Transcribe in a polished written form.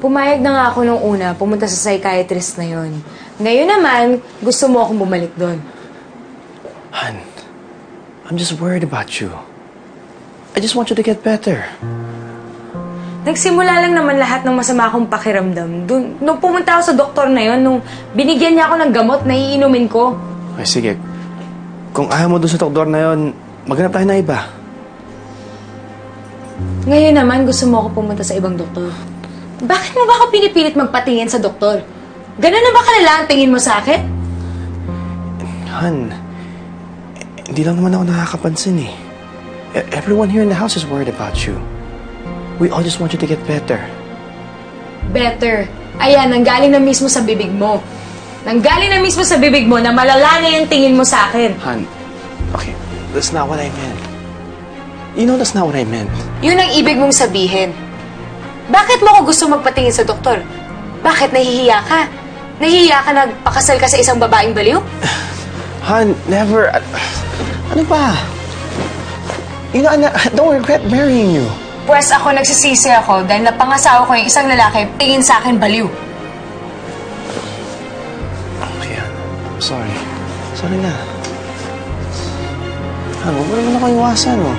Pumayag na nga ako nung una, pumunta sa psychiatrist na yon. Ngayon naman, gusto mo akong bumalik doon. Han, I'm just worried about you. I just want you to get better. Nagsimula lang naman lahat ng masama akong pakiramdam. Nung pumunta ako sa doktor na yon, nung binigyan niya ako ng gamot na iinumin ko. Ay, sige. Kung ayaw mo doon sa doktor na yon, maghanap tayo na iba. Ngayon naman, gusto mo ako pumunta sa ibang doktor. Bakit mo ba ako pinipilit magpatingin sa doktor? Ganun na ba kalala ang tingin mo sa akin? Han, hindi lang naman ako nakakapansin eh. Everyone here in the house is worried about you. We all just want you to get better. Better. Ayan, nanggaling na mismo sa bibig mo. Nanggaling na mismo sa bibig mo na malala na yung tingin mo sa akin. Han, okay, that's not what I meant. You know that's not what I meant. Yun ang ibig mong sabihin. Bakit mo ako gusto magpatingin sa doktor? Bakit nahihiya ka? Nahihiya ka nagpakasal ka sa isang babaeng baliw? Han, never. Ano ba? You know, I don't regret marrying you. Pwes ako nagsisisi ako dahil napangasawa ko yung isang lalaki tingin sa akin baliw. Okay, Han. I'm sorry. Sorry na. Han, huwag mo naman ako iwasan, oh.